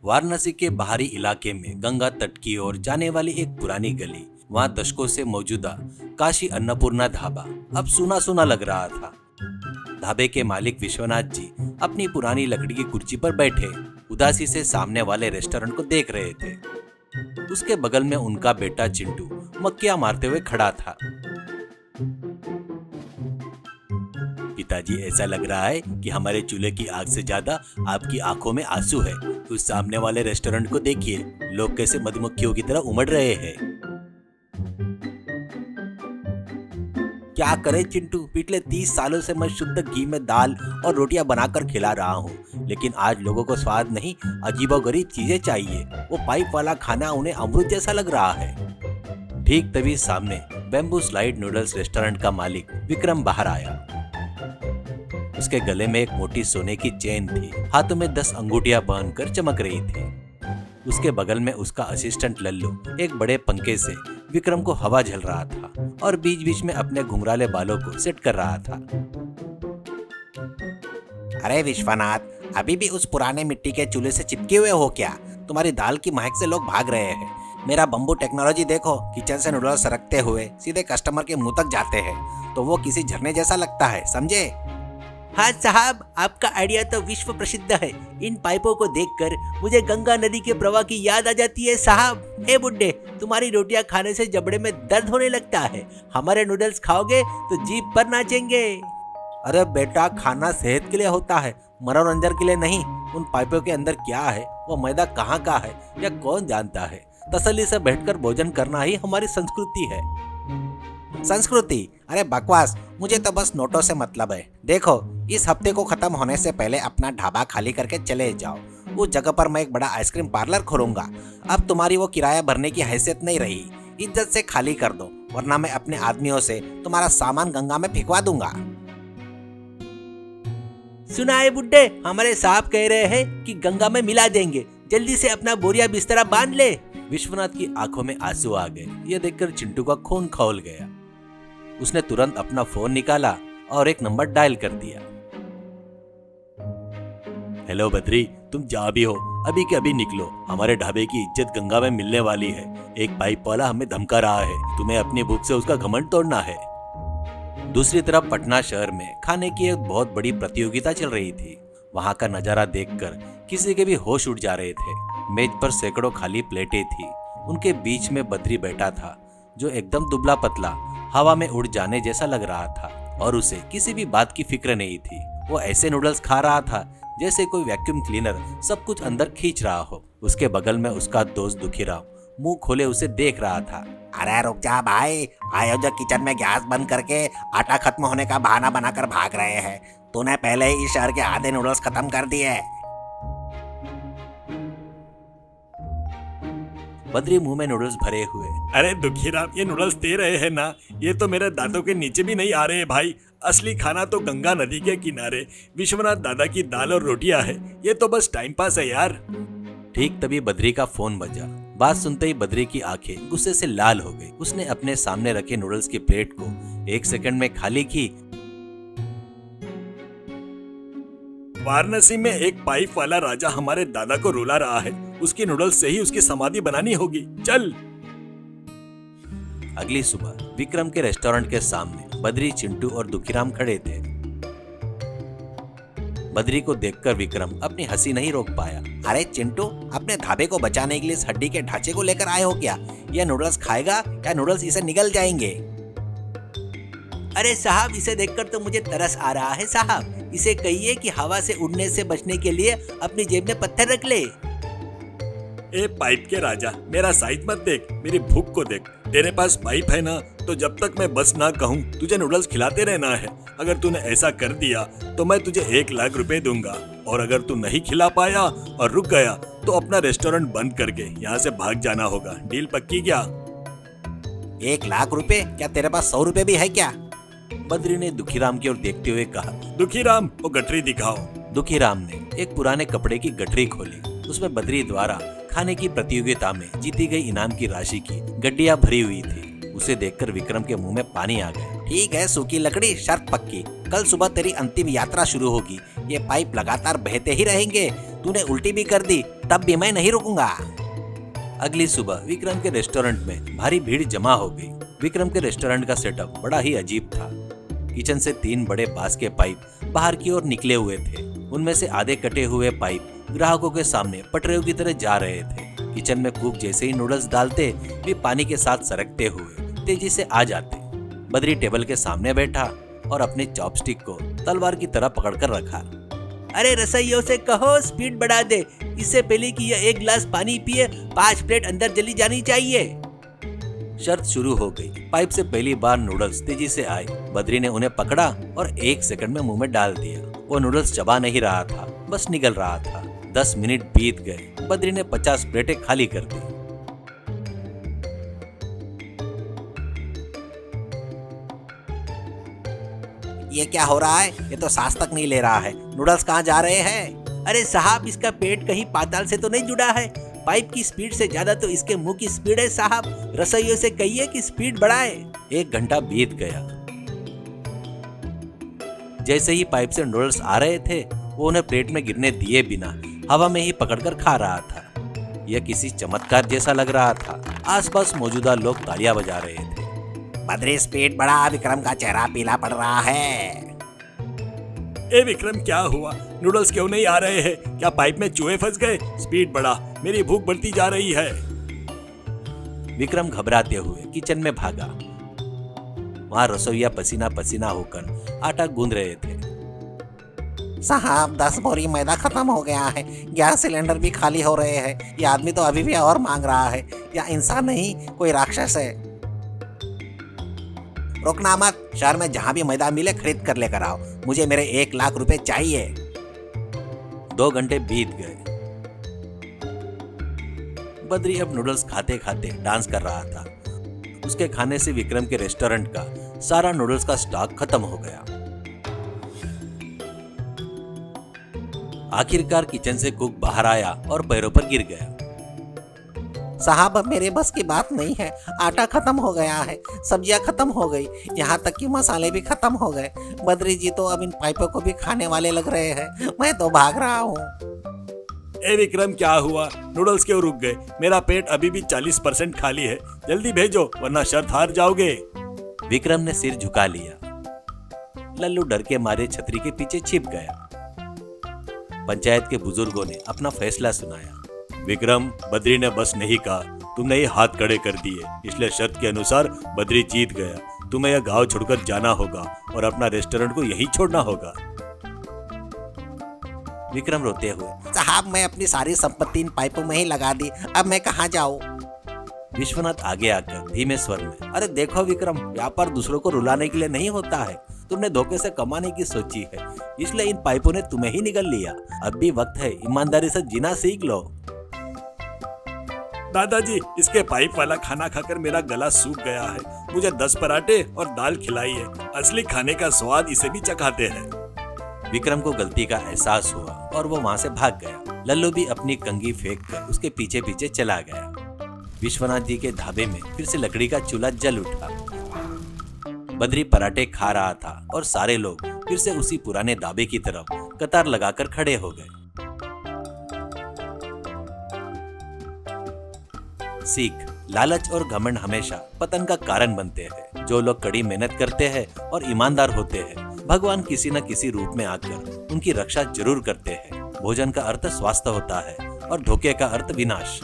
वाराणसी के बाहरी इलाके में गंगा तट की ओर जाने वाली एक पुरानी गली, वहाँ दशकों से मौजूदा काशी अन्नपूर्णा ढाबा अब सूना सूना लग रहा था। ढाबे के मालिक विश्वनाथ जी अपनी पुरानी लकड़ी की कुर्सी पर बैठे उदासी से सामने वाले रेस्टोरेंट को देख रहे थे। उसके बगल में उनका बेटा चिंटू मक्खियां मारते हुए खड़ा था। पिताजी, ऐसा लग रहा है कि हमारे चूल्हे की आग से ज्यादा आपकी आंखों में आंसू है। उस सामने वाले रेस्टोरेंट को देखिए, लोग कैसे मधुमक्खियों की तरह उमड़ रहे हैं। क्या करे चिंटू, पिछले 30 सालों से मैं शुद्ध घी में दाल और रोटियां बनाकर खिला रहा हूँ, लेकिन आज लोगों को स्वाद नहीं, अजीबोगरीब चीजें चाहिए। वो पाइप वाला खाना उन्हें अमृत जैसा लग रहा है। ठीक तभी सामने बैम्बू स्लाइड नूडल्स रेस्टोरेंट का मालिक विक्रम बाहर आया। उसके गले में एक मोटी सोने की चेन थी, हाथों में 10 अंगूठियां बांधकर चमक रही थी। उसके बगल में उसका असिस्टेंट लल्लू एक बड़े पंखे से विक्रम को हवा झल रहा था और बीच बीच में अपने घुंघराले बालों को सेट कर रहा था। अरे विश्वनाथ, अभी भी उस पुराने मिट्टी के चूल्हे से चिपके हुए हो क्या? तुम्हारी दाल की महक से लोग भाग रहे हैं। मेरा बम्बू टेक्नोलॉजी देखो, किचन से नूडल्स सरकते हुए सीधे कस्टमर के मुंह तक जाते हैं, तो वो किसी झरने जैसा लगता है, समझे? हाँ साहब, आपका आइडिया तो विश्व प्रसिद्ध है। इन पाइपों को देखकर मुझे गंगा नदी के प्रवाह की याद आ जाती है साहब। ए बुड्ढे, तुम्हारी रोटियां खाने से जबड़े में दर्द होने लगता है। हमारे नूडल्स खाओगे तो जीभ पर नाचेंगे। अरे बेटा, खाना सेहत के लिए होता है, मनोरंजन के लिए नहीं। उन पाइपों के अंदर क्या है, वो मैदा कहाँ का है, यह कौन जानता है। तसल्ली से बैठकर भोजन करना ही हमारी संस्कृति है। संस्कृति? अरे बकवास, मुझे तो बस नोटों से मतलब है। देखो, इस हफ्ते को खत्म होने से पहले अपना ढाबा खाली करके चले जाओ। उस जगह पर मैं एक बड़ा आइसक्रीम पार्लर खोलूंगा। अब तुम्हारी वो किराया भरने की हैसियत नहीं रही। इज्जत से खाली कर दो, वरना मैं अपने आदमियों से तुम्हारा सामान गंगा में फेंकवा दूंगा। सुना है बुड्ढे, हमारे साहब कह रहे हैं कि गंगा में मिला देंगे। जल्दी से अपना बोरिया बिस्तरा बांध ले। विश्वनाथ की आंखों में आंसू आ गए। यह देखकर चिंटू का खून खौल गया। उसने तुरंत अपना फोन निकाला और एक नंबर डायल कर दिया। हेलो बद्री, तुम जहाँ भी हो अभी के अभी निकलो। हमारे ढाबे की इज्जत गंगा में मिलने वाली है। एक पाइप वाला हमें धमका रहा है, तुम्हें अपनी भूख से उसका घमंड तोड़ना है। दूसरी तरफ पटना शहर में खाने की एक बहुत बड़ी प्रतियोगिता चल रही थी। वहाँ का नजारा देखकर किसी के भी होश उड़ जा रहे थे। मेज पर सैकड़ों खाली प्लेटें थी। उनके बीच में बद्री बैठा था, जो एकदम दुबला पतला हवा में उड़ जाने जैसा लग रहा था और उसे किसी भी बात की फिक्र नहीं थी। वो ऐसे नूडल्स खा रहा था जैसे कोई वैक्यूम क्लीनर सब कुछ अंदर खींच रहा हो। उसके बगल में उसका दोस्त दुखीराम मुंह खोले उसे देख रहा था। अरे रुक जा भाई, आयोजक किचन में गैस बंद करके आटा खत्म होने का बहाना बनाकर भाग रहे हैं। तूने पहले ही इस शहर के आधे नूडल्स खत्म कर दिए। बद्री मुंह में नूडल्स भरे हुए। अरे दुखीराम, ये नूडल्स दे रहे हैं ना, ये तो मेरे दांतों के नीचे भी नहीं आ रहे हैं भाई। असली खाना तो गंगा नदी के किनारे विश्वनाथ दादा की दाल और रोटियां है। ये तो बस टाइम पास है यार। ठीक तभी बद्री का फोन बजा। बात सुनते ही बद्री की आंखें गुस्से से लाल हो गई। उसने अपने सामने रखे नूडल्स की प्लेट को 1 सेकंड में खाली की। वाराणसी में एक पाइप वाला राजा हमारे दादा को रुला रहा है। उसकी नूडल्स से ही उसकी समाधि बनानी होगी। चल। अगली सुबह विक्रम के रेस्टोरेंट के सामने बद्री, चिंटू और दुखीराम खड़े थे। बद्री को देखकर विक्रम अपनी हंसी नहीं रोक पाया। अरे चिंटू, अपने ढाबे को बचाने के लिए इस हड्डी के ढांचे को लेकर आए हो क्या? यह नूडल्स खाएगा या नूडल्स इसे निगल जाएंगे? अरे साहब, इसे देखकर तो मुझे तरस आ रहा है साहब। इसे कहिए कि हवा से उड़ने से बचने के लिए अपनी जेब में पत्थर रख ले। ए पाइप के राजा, मेरा साइज मत देख, मेरी भूख को देख। तेरे पास पाइप है ना, तो जब तक मैं बस ना कहूँ तुझे नूडल्स खिलाते रहना है। अगर तूने ऐसा कर दिया तो मैं तुझे 1 लाख रुपए दूंगा, और अगर तू नहीं खिला पाया और रुक गया तो अपना रेस्टोरेंट बंद करके यहाँ से भाग जाना होगा। डील पक्की क्या? 1 लाख रुपए? क्या तेरे पास 100 रुपए भी है क्या? बद्री ने दुखीराम की ओर देखते हुए कहा। दुखीराम, वो गठरी दिखाओ। दुखीराम ने एक पुराने कपड़े की गठरी खोली। उसमें बद्री द्वारा खाने की प्रतियोगिता में जीती गई इनाम की राशि की गड्डियां भरी हुई थी। उसे देखकर विक्रम के मुंह में पानी आ गया। ठीक है सूखी लकड़ी, शर्त पक्की। कल सुबह तेरी अंतिम यात्रा शुरू होगी। ये पाइप लगातार बहते ही रहेंगे। तूने उल्टी भी कर दी तब भी मैं नहीं रुकूंगा। अगली सुबह विक्रम के रेस्टोरेंट में भारी भीड़ जमा हो गई। विक्रम के रेस्टोरेंट का सेटअप बड़ा ही अजीब था। किचन से 3 बड़े बांस के पाइप बाहर की ओर निकले हुए थे। उनमें से आधे कटे हुए पाइप ग्राहकों के सामने पटरियों की तरह जा रहे थे। किचन में कुक जैसे ही नूडल्स डालते वे पानी के साथ सरकते हुए तेजी से आ जाते। बद्री टेबल के सामने बैठा और अपने चॉपस्टिक को तलवार की तरह पकड़कर रखा। अरे रसोइयों से कहो स्पीड बढ़ा दे, इससे पहले कि यह 1 गिलास पानी पिए 5 प्लेट अंदर चली जानी चाहिए। शर्त शुरू हो गई। पाइप से पहली बार नूडल्स तेजी से आए। बद्री ने उन्हें पकड़ा और 1 सेकंड में मुंह में डाल दिया। वो नूडल्स चबा नहीं रहा था, बस निगल रहा था। 10 मिनट बीत गए। बद्री ने 50 प्लेटें खाली कर दी। ये क्या हो रहा है? ये तो सांस तक नहीं ले रहा है। नूडल्स कहाँ जा रहे हैं? अरे साहब, इसका पेट कहीं पाताल से तो नहीं जुड़ा है। पाइप की स्पीड से ज्यादा तो इसके मुंह की स्पीड है साहब। रसोइयों से कहिए कि स्पीड बढ़ाए। 1 घंटा बीत गया। जैसे ही पाइप से नूडल्स आ रहे थे वो उन्हें प्लेट में गिरने दिए बिना हवा में ही पकड़कर खा रहा था। यह किसी चमत्कार जैसा लग रहा था। आसपास मौजूदा लोग तालियां बजा रहे थे। बद्री स्पीड बढ़ा, विक्रम का चेहरा पीला पड़ रहा है। ए विक्रम, क्या हुआ? नूडल्स क्यों नहीं आ रहे हैं? क्या पाइप में चूहे फंस गए? स्पीड बढ़ा, मेरी भूख बढ़ती जा रही है। विक्रम घबराते हुए किचन में भागा। वहां रसोइया पसीना पसीना होकर आटा गूंद रहे थे। साहब 10 बोरी मैदा खत्म हो गया है। गैस सिलेंडर भी खाली हो रहे हैं। ये आदमी तो अभी भी और मांग रहा है। या इंसान नहीं, कोई राक्षस है। रुकना मत, शहर में जहां भी मैदा मिले खरीद कर लेकर आओ। मुझे मेरे 1 लाख रुपए चाहिए। 2 घंटे बीत गए। बद्री अब नूडल्स खाते खाते डांस कर रहा था। उसके खाने से विक्रम के रेस्टोरेंट का सारा नूडल्स का स्टॉक खत्म हो गया। आखिरकार किचन से कुक बाहर आया और पैरों पर गिर गया। साहब अब मेरे बस की बात नहीं है। आटा खत्म हो गया है, सब्जियां खत्म हो गई, यहाँ तक कि मसाले भी खत्म हो गए। बद्री जी तो अब इन पाइपों को भी खाने वाले लग रहे हैं। मैं तो भाग रहा हूँ। ए विक्रम, क्या हुआ? नूडल्स क्यों रुक गए? मेरा पेट अभी भी 40% खाली है। जल्दी भेजो वरना शर्त हार जाओगे। विक्रम ने सिर झुका लिया। लल्लू डर के मारे छतरी के पीछे छिप गया। पंचायत के बुजुर्गों ने अपना फैसला सुनाया। विक्रम, बद्री ने बस नहीं कहा, तुमने ये हाथ खड़े कर दिए, इसलिए शर्त के अनुसार बद्री जीत गया। तुम्हें यह गांव छोड़कर जाना होगा और अपना रेस्टोरेंट को यहीं छोड़ना होगा। विक्रम रोते हुए, साहब मैं अपनी सारी संपत्ति इन पाइपों में ही लगा दी। अब मैं कहाँ जाऊँ? विश्वनाथ आगे आकर धीमे स्वर में, अरे देखो विक्रम, व्यापार दूसरों को रुलाने के लिए नहीं होता है। तुमने धोखे से कमाने की सोची है, इसलिए इन पाइपों ने तुम्हें ही निगल लिया। अब भी वक्त है, ईमानदारी से जीना सीख लो। दादाजी, इसके पाइप वाला खाना खाकर मेरा गला सूख गया है। मुझे 10 पराठे और दाल खिलाई है। असली खाने का स्वाद इसे भी चखाते हैं। विक्रम को गलती का एहसास हुआ और वो वहां से भाग गया। लल्लू भी अपनी कंघी फेंक कर उसके पीछे पीछे चला गया। विश्वनाथ जी के ढाबे में फिर से लकड़ी का चूल्हा जल उठा। बद्री पराठे खा रहा था और सारे लोग फिर से उसी पुराने ढाबे की तरफ कतार लगाकर खड़े हो गए। सीख, लालच और घमंड हमेशा पतन का कारण बनते हैं। जो लोग कड़ी मेहनत करते हैं और ईमानदार होते हैं, भगवान किसी न किसी रूप में आकर उनकी रक्षा जरूर करते हैं। भोजन का अर्थ स्वास्थ्य होता है और धोखे का अर्थ विनाश।